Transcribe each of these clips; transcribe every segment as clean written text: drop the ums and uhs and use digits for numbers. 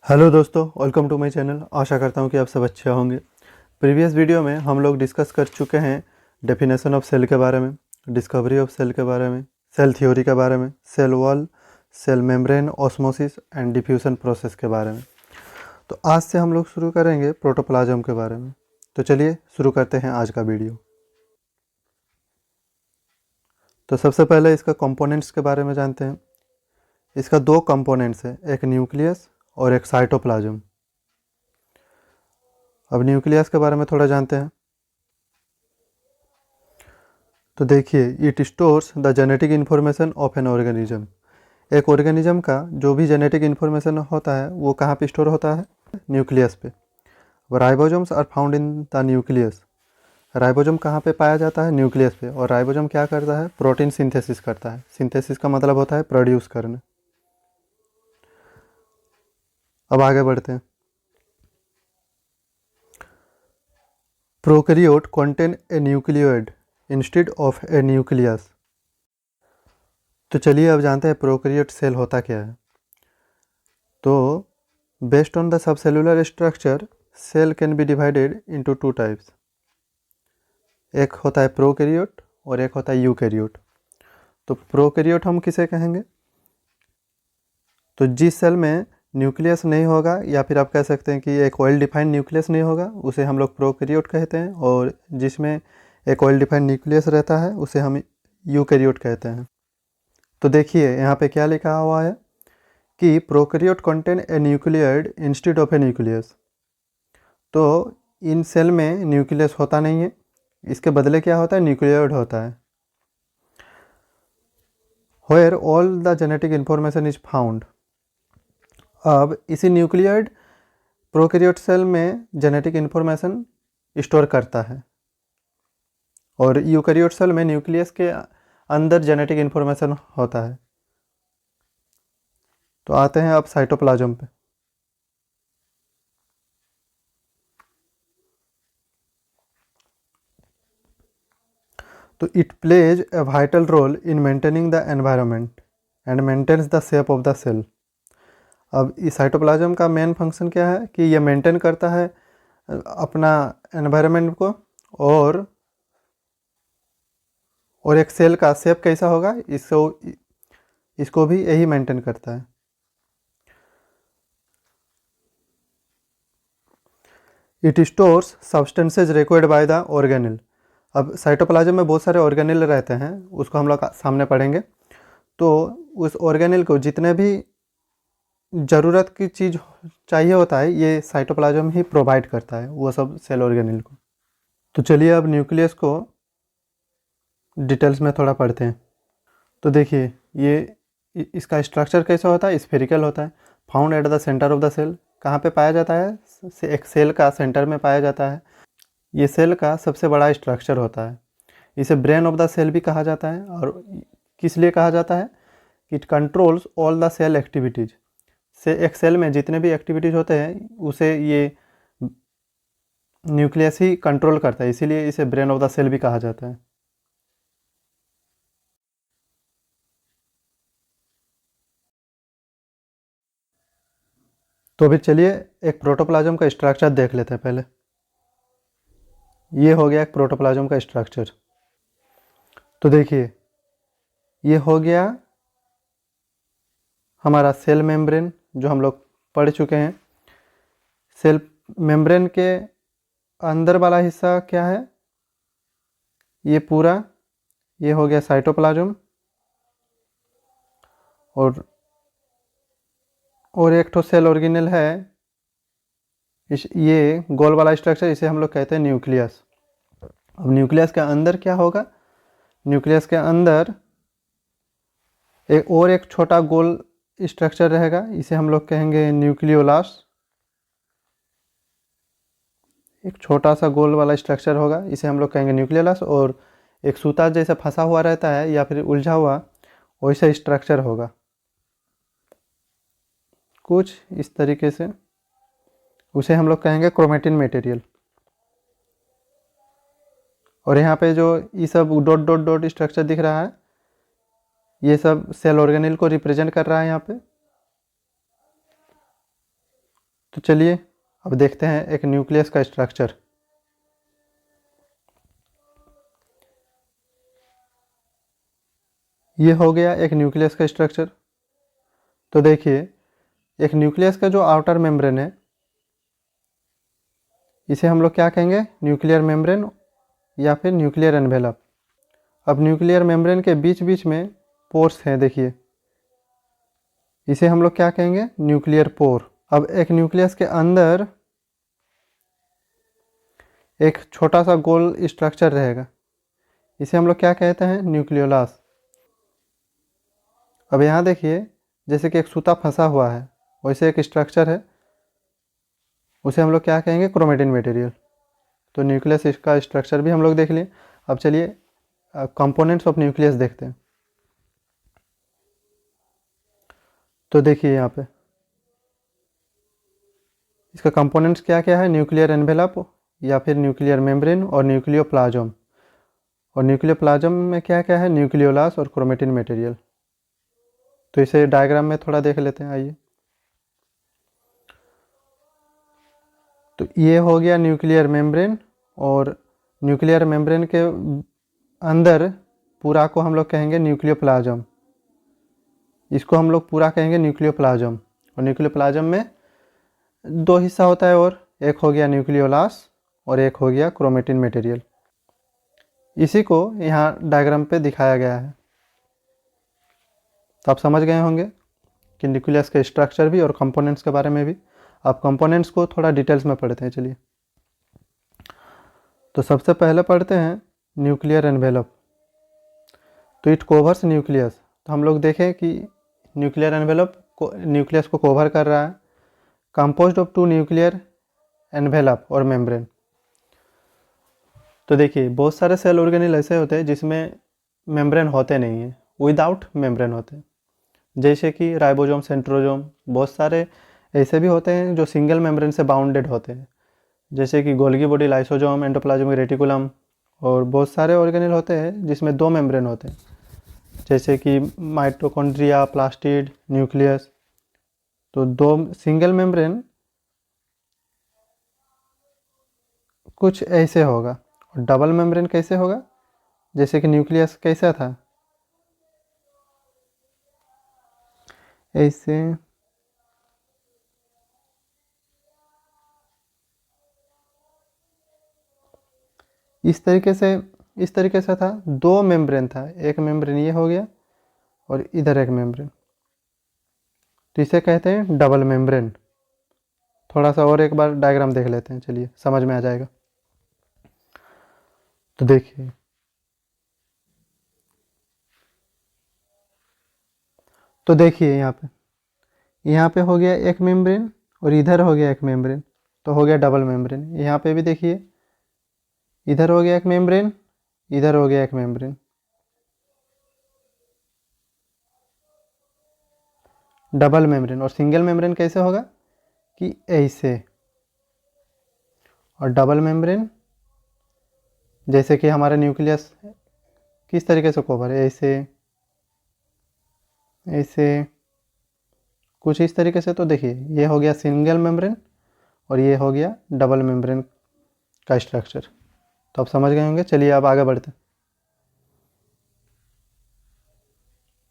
Hello दोस्तों, welcome to my channel. आशा करता हूँ कि आप सब अच्छे होंगे। प्रीवियस वीडियो में हम लोग डिस्कस कर चुके हैं डेफिनेशन ऑफ सेल के बारे में, डिस्कवरी ऑफ सेल के बारे में, सेल थ्योरी के बारे में, cell wall, cell membrane, osmosis and diffusion process के बारे में। तो आज से हम लोग शुरू करेंगे प्रोटोप्लाज्म के बारे में। तो चलिए शुरू करते हैं आज का वीडियो। तो सबसे पहले इसका कंपोनेंट्स के बारे में जानते हैं। इसका दो कंपोनेंट्स हैं, एक न्यूक्लियस और एक साइटोप्लाज्म। अब न्यूक्लियस के बारे में थोड़ा जानते हैं। तो देखिए, it stores the genetic information of an organism. एक ऑर्गेनिज्म का जो भी जेनेटिक इन्फॉर्मेशन होता है वो कहाँ पे स्टोर होता है? न्यूक्लियस पे। Ribosomes are found in the nucleus. Ribosome कहाँ पे पाया जाता है? न्यूक्लियस पे। और राइबोसोम क्या करता है? प्रोटीन सिंथेसिस करता है। सिंथेसिस का मतलब होता है प्रोड्यूस करना। अब आगे बढ़ते हैं। Prokaryote contain a nucleoid instead of A nucleus. तो चलिए अब जानते हैं प्रोकैरियोट सेल होता क्या है। तो based on the subcellular structure cell can be divided into two types. एक होता है प्रोकैरियोट और एक होता है यूकैरियोट। तो प्रोकैरियोट हम किसे कहेंगे? तो जिस सेल में न्यूक्लियस नहीं होगा, या फिर आप कह सकते हैं कि एक वेल डिफाइंड न्यूक्लियस नहीं होगा, उसे हम लोग प्रोकैरियोट कहते हैं। और जिसमें एक वेल डिफाइंड न्यूक्लियस रहता है उसे हम यूकैरियोट कहते हैं। तो देखिए यहाँ पे क्या लिखा हुआ है कि prokaryote contain a nucleoid instead of A nucleus. तो इन सेल में न्यूक्लियस होता नहीं है, इसके बदले क्या होता है? न्यूक्लियोइड होता है। Where all the genetic information is found. अब इसी न्यूक्लियोइड प्रोकैरियोट सेल में जेनेटिक इन्फॉर्मेशन स्टोर करता है, और यूकैरियोट सेल में न्यूक्लियस के अंदर जेनेटिक इन्फॉर्मेशन होता है। तो आते हैं अब साइटोप्लाज्म पे। तो it plays a vital role in maintaining the environment and maintains the shape of the cell. अब इस साइटोप्लाज्म का मेन फंक्शन क्या है कि ये मेंटेन करता है अपना एनवायरनमेंट को, और एक सेल का शेप कैसा होगा इसको भी यही मेंटेन करता है। It stores substances required by the organelle. अब साइटोप्लाज्म में बहुत सारे ऑर्गेनेल रहते हैं, उसको हम लोग सामने पढ़ेंगे। तो उस ऑर्गेनेल को जितने भी ज़रूरत की चीज़ चाहिए होता है ये साइटोप्लाज्म ही प्रोवाइड करता है वो सब सेल ऑर्गेनेल को। तो चलिए अब न्यूक्लियस को डिटेल्स में थोड़ा पढ़ते हैं। तो देखिए ये इसका स्ट्रक्चर कैसा होता है? स्फेरिकल होता है। Found at the centre of the cell. कहाँ पे पाया जाता है? एक सेल का सेंटर में पाया जाता है। ये सेल का सबसे बड़ा स्ट्रक्चर होता है। इसे ब्रेन ऑफ द सेल भी कहा जाता है। और किस लिए कहा जाता है? It controls all the cell activities. से एक सेल में जितने भी एक्टिविटीज़ होते हैं उसे ये न्यूक्लियस ही कंट्रोल करता है, इसीलिए इसे ब्रेन ऑफ द सेल भी कहा जाता है। तो अभी चलिए एक प्रोटोप्लाज्म का स्ट्रक्चर देख लेते हैं पहले। ये हो गया एक प्रोटोप्लाज्म का स्ट्रक्चर। तो देखिए ये हो गया हमारा सेल मेम्ब्रेन जो हम लोग पढ़ चुके हैं। सेल मेम्ब्रेन के अंदर वाला हिस्सा क्या है? ये पूरा ये हो गया साइटोप्लाज्म। और एक तो सेल ऑर्गेनेल है, ये गोल वाला स्ट्रक्चर, इसे हम लोग कहते हैं न्यूक्लियस। अब न्यूक्लियस के अंदर क्या होगा? न्यूक्लियस के अंदर एक छोटा गोल स्ट्रक्चर रहेगा, इसे हम लोग कहेंगे न्यूक्लियोलास। एक छोटा सा गोल वाला स्ट्रक्चर होगा, इसे हम लोग कहेंगे न्यूक्लियोलास। और एक सूता जैसा फंसा हुआ रहता है या फिर उलझा हुआ, वैसा स्ट्रक्चर होगा कुछ इस तरीके से। उसे हम लोग कहेंगे क्रोमेटिन मटेरियल। और यहाँ पे जो ये सब डॉट डॉट डॉट स्ट्रक्चर दिख रहा है, ये सब सेल ऑर्गेनेल को रिप्रेजेंट कर रहा है यहाँ पे। तो चलिए अब देखते हैं एक न्यूक्लियस का स्ट्रक्चर। ये हो गया एक न्यूक्लियस का स्ट्रक्चर। तो देखिए एक न्यूक्लियस का जो आउटर मेम्ब्रेन है इसे हम लोग क्या कहेंगे, न्यूक्लियर मेम्ब्रेन या फिर न्यूक्लियर एनवेलप। अब न्यूक्लियर मेम्ब्रेन के बीच बीच में पोर्स हैं, देखिए इसे हम लोग क्या कहेंगे, न्यूक्लियर पोर। अब एक न्यूक्लियस के अंदर एक छोटा सा गोल स्ट्रक्चर रहेगा, इसे हम लोग क्या कहते हैं, न्यूक्लियोलस। अब यहाँ देखिए जैसे कि एक सूता फंसा हुआ है वैसे एक स्ट्रक्चर है, उसे हम लोग क्या कहेंगे, क्रोमेटिन मटेरियल। तो न्यूक्लियस इसका स्ट्रक्चर भी हम लोग देख लिए। अब चलिए कंपोनेंट्स ऑफ न्यूक्लियस देखते हैं। तो देखिए यहाँ पे इसका कंपोनेंट्स क्या क्या है, न्यूक्लियर एनवेलप या फिर न्यूक्लियर मेम्ब्रेन और न्यूक्लियोप्लाज्म। और न्यूक्लियोप्लाज्म में क्या क्या है, न्यूक्लियोलस और क्रोमेटिन मटेरियल। तो इसे डायग्राम में थोड़ा देख लेते हैं, आइए। तो ये हो गया न्यूक्लियर मेम्ब्रेन, और न्यूक्लियर मेम्ब्रेन के अंदर पूरा को हम लोग कहेंगे न्यूक्लियोप्लाज्म। इसको हम लोग पूरा कहेंगे न्यूक्लियोप्लाज्म। और न्यूक्लियोप्लाज्म में दो हिस्सा होता है, और एक हो गया न्यूक्लियोलस और एक हो गया क्रोमेटिन मटेरियल। इसी को यहाँ डायग्राम पे दिखाया गया है। तो आप समझ गए होंगे कि न्यूक्लियस के स्ट्रक्चर भी और कंपोनेंट्स के बारे में भी। आप कंपोनेंट्स को थोड़ा डिटेल्स में पढ़ते हैं, चलिए। तो सबसे पहले पढ़ते हैं न्यूक्लियर एनवेलप। तो इट कोवर्स न्यूक्लियस। तो हम लोग देखें कि न्यूक्लियर एनवेलप को न्यूक्लियस को कवर कर रहा है, composed of two nuclear envelope और मेम्ब्रेन। तो देखिए बहुत सारे सेल ऑर्गेनेल ऐसे होते हैं जिसमें मेम्ब्रेन होते नहीं हैं, विदाउट मेम्ब्रेन होते हैं, जैसे कि राइबोसोम, सेंट्रोसोम। बहुत सारे ऐसे भी होते हैं जो सिंगल मेम्ब्रेन से बाउंडेड होते हैं, जैसे कि Golgi body, lysosome, endoplasmic reticulum. और बहुत सारे ऑर्गेनेल होते हैं जिसमें दो मेम्ब्रेन होते हैं, जैसे कि माइटोकॉन्ड्रिया, प्लास्टिड, न्यूक्लियस। तो दो सिंगल मेम्ब्रेन कुछ ऐसे होगा, और डबल मेम्ब्रेन कैसे होगा, जैसे कि न्यूक्लियस कैसा था, ऐसे। इस तरीके से था, दो मेम्ब्रेन था, एक मेम्ब्रेन ये हो गया और इधर एक मेम्ब्रेन। तो इसे कहते हैं डबल मेम्ब्रेन। थोड़ा सा और एक बार डायग्राम देख लेते हैं, चलिए समझ में आ जाएगा। तो देखिए यहाँ पे हो गया एक मेम्ब्रेन और इधर हो गया एक मेम्ब्रेन, तो हो गया डबल मेम्ब्रेन। यहाँ पे भी देखिए इधर हो गया एक मेम्ब्रेन, इधर हो गया एक मेम्ब्रेन। Double membrane. और सिंगल मेम्ब्रेन कैसे होगा, कि ऐसे। और डबल मेम्ब्रेन जैसे कि हमारा न्यूक्लियस किस तरीके से कवर है, ऐसे ऐसे कुछ इस तरीके से। तो देखिए ये हो गया सिंगल मेम्ब्रेन और ये हो गया डबल मेम्ब्रेन का स्ट्रक्चर। तो आप समझ गए होंगे। चलिए अब आगे बढ़ते हैं।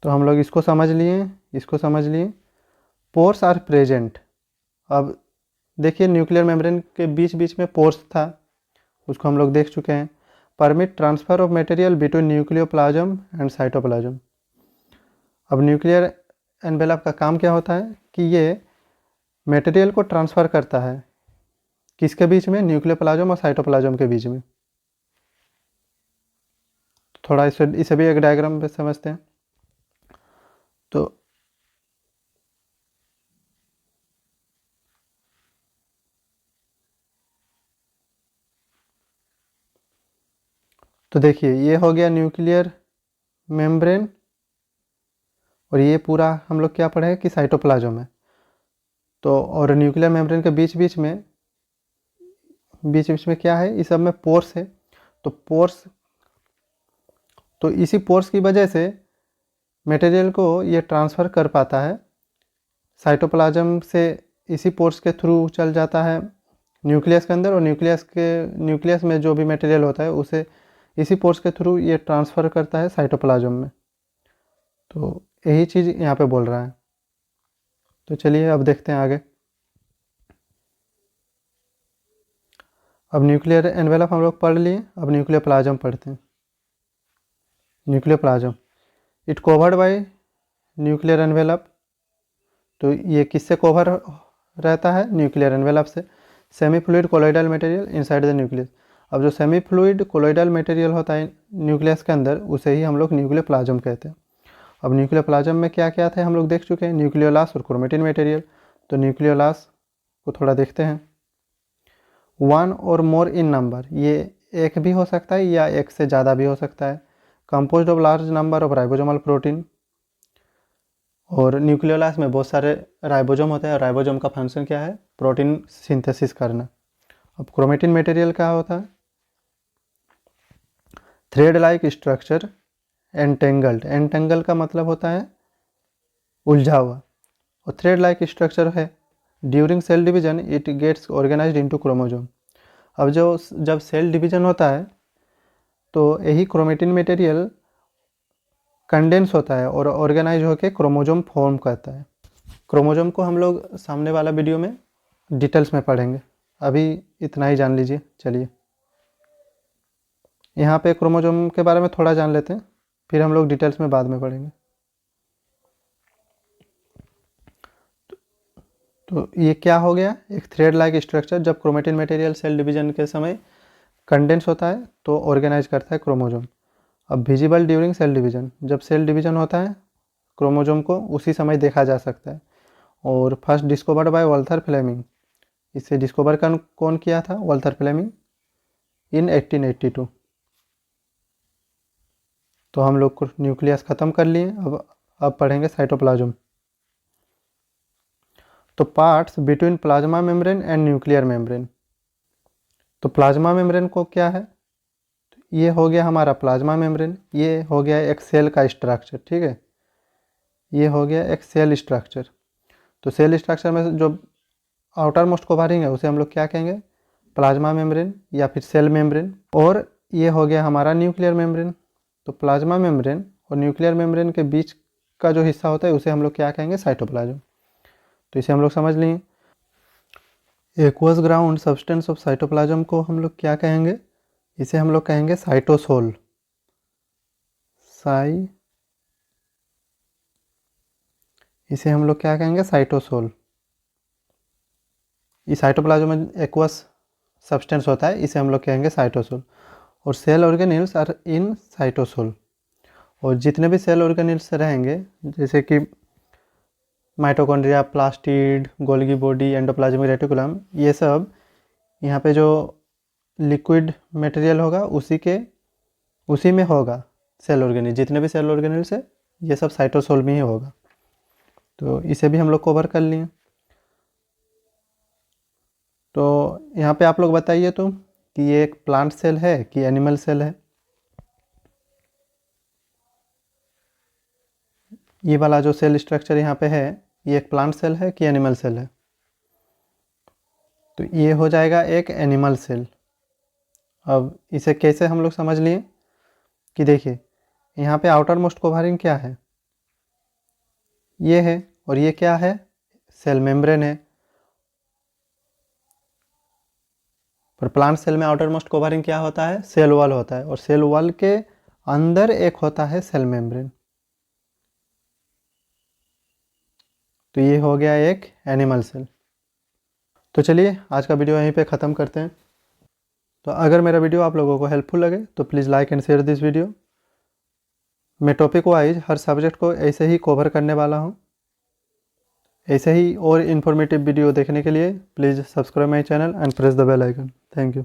तो हम लोग इसको समझ लिए। Pores are present. अब देखिए न्यूक्लियर मेम्ब्रेन के बीच बीच में पोर्स था, उसको हम लोग देख चुके हैं। Permit transfer of material between nucleoplasm and cytoplasm. अब न्यूक्लियर एनवेलप का काम क्या होता है कि ये मटेरियल को ट्रांसफ़र करता है, किसके बीच में, न्यूक्लियोप्लाज्म और साइटोप्लाज्म के बीच में। थोड़ा इसे भी एक डायग्राम पे समझते हैं। तो देखिए ये हो गया न्यूक्लियर मेम्ब्रेन, और ये पूरा हम लोग क्या पढ़े कि साइटोप्लाज्म है। तो और न्यूक्लियर मेम्ब्रेन के बीच बीच में क्या है, इस सब में पोर्स है। तो इसी पोर्स की वजह से मटेरियल को ये ट्रांसफ़र कर पाता है साइटोप्लाज्म से इसी पोर्स के थ्रू चल जाता है न्यूक्लियस के अंदर, और न्यूक्लियस में जो भी मटेरियल होता है उसे इसी पोर्स के थ्रू ये ट्रांसफ़र करता है साइटोप्लाज्म में। तो यही चीज़ यहाँ पे बोल रहा है। तो चलिए अब देखते हैं आगे। अब न्यूक्लियर एनवेलप हम लोग पढ़ लिए, अब न्यूक्लियर प्लाज्म पढ़ते हैं। Nuclear plasm it covered by nuclear envelope. तो ये किससे कवर रहता है? न्यूक्लियर एनवेलप से। Semi fluid colloidal material inside the nucleus. अब जो सेमी फ्लूइड कोलोइडल मटेरियल होता है न्यूक्लियस के अंदर, उसे ही हम लोग न्यूक्लियर प्लाज्म कहते हैं। अब न्यूक्लियर प्लाज्म में क्या क्या थे हम लोग देख चुके हैं, न्यूक्लियोलास और क्रोमेटिन मटेरियल। तो न्यूक्लियोलास को थोड़ा देखते हैं। 1 और मोर इन नंबर, ये एक भी हो सकता है या एक से ज़्यादा भी हो सकता है। Composed of large number of ribosomal protein. और न्यूक्लियोलास में बहुत सारे राइबोसोम होते हैं। राइबोसोम का फंक्शन क्या है? प्रोटीन सिंथेसिस करना। अब क्रोमेटिन मटेरियल क्या होता है? Thread like structure, entangled. Entangle का मतलब होता है उलझा हुआ, और थ्रेड लाइक स्ट्रक्चर है। During cell division it gets organised into chromosome. अब जब सेल डिवीजन होता है तो यही क्रोमेटिन मटेरियल कंडेंस होता है और ऑर्गेनाइज होकर क्रोमोसोम फॉर्म करता है। क्रोमोसोम को हम लोग सामने वाला वीडियो में डिटेल्स में पढ़ेंगे, अभी इतना ही जान लीजिए। चलिए यहाँ पे क्रोमोसोम के बारे में थोड़ा जान लेते हैं, फिर हम लोग डिटेल्स में बाद में पढ़ेंगे। तो ये क्या हो गया? एक थ्रेड लाइक स्ट्रक्चर। जब क्रोमेटिन मटेरियल सेल डिवीजन के समय कंडेंस होता है तो ऑर्गेनाइज करता है क्रोमोसोम। अब विजिबल ड्यूरिंग सेल डिवीजन, जब सेल डिवीजन होता है क्रोमोसोम को उसी समय देखा जा सकता है। और first discovered by Walther Flemming. इसे डिस्कवर कौन किया था? Walther Flemming in 1882। तो हम लोग को न्यूक्लियस ख़त्म कर लिए, अब पढ़ेंगे साइटोप्लाज्म। तो parts between plasma membrane and nuclear membrane. तो प्लाज्मा मेम्ब्रेन को क्या है? तो ये हो गया हमारा प्लाज्मा मेम्ब्रेन, ये हो गया एक सेल का स्ट्रक्चर, ठीक है। ये हो गया एक सेल स्ट्रक्चर। तो सेल स्ट्रक्चर में जो आउटर मोस्ट कवरिंग है उसे हम लोग क्या कहेंगे? प्लाज्मा मेम्ब्रेन या फिर सेल मेम्ब्रेन। और ये हो गया हमारा न्यूक्लियर मेम्ब्रेन। तो प्लाज्मा मेम्ब्रेन और न्यूक्लियर मेम्ब्रेन के बीच का जो हिस्सा होता है उसे हम लोग क्या कहेंगे? साइटोप्लाज्म। तो इसे हम लोग समझ लिए। Aqueous ground substance of cytoplasm को हम लोग क्या कहेंगे? इसे हम लोग कहेंगे साइटोसोल। इसे हम लोग क्या कहेंगे? साइटोसोल। ये साइटोप्लाज्म में एक्वस सब्सटेंस होता है, इसे हम लोग कहेंगे साइटोसोल। और cell organelles are in cytosol. और जितने भी सेल ऑर्गेनेल्स रहेंगे, जैसे कि mitochondria, plastid, Golgi body, endoplasmic reticulum, ये सब यहाँ पे जो लिक्विड मटेरियल होगा उसी में होगा सेल ऑर्गेनेल। जितने भी सेल ऑर्गेनेल्स है ये सब साइटोसोल में ही होगा। तो इसे भी हम लोग कवर कर लिए। तो यहाँ पे आप लोग बताइए तो कि ये एक प्लांट सेल है कि एनिमल सेल है? ये वाला जो सेल स्ट्रक्चर यहाँ पे है, ये एक प्लांट सेल है कि एनिमल सेल है? तो ये हो जाएगा एक एनिमल सेल। अब इसे कैसे हम लोग समझ लिए कि देखिए यहाँ पे आउटर मोस्ट कवरिंग क्या है? ये है। और ये क्या है? सेल मेम्ब्रेन है। पर प्लांट सेल में आउटर मोस्ट कवरिंग क्या होता है? सेल वॉल होता है। और सेल वॉल के अंदर एक होता है सेल मेम्ब्रेन। तो ये हो गया एक एनिमल सेल। तो चलिए आज का वीडियो यहीं पे ख़त्म करते हैं। तो अगर मेरा वीडियो आप लोगों को हेल्पफुल लगे तो please like and share this video. मैं टॉपिक वाइज हर सब्जेक्ट को ऐसे ही कवर करने वाला हूँ। ऐसे ही और इन्फॉर्मेटिव वीडियो देखने के लिए please subscribe my channel and press the bell icon. Thank you.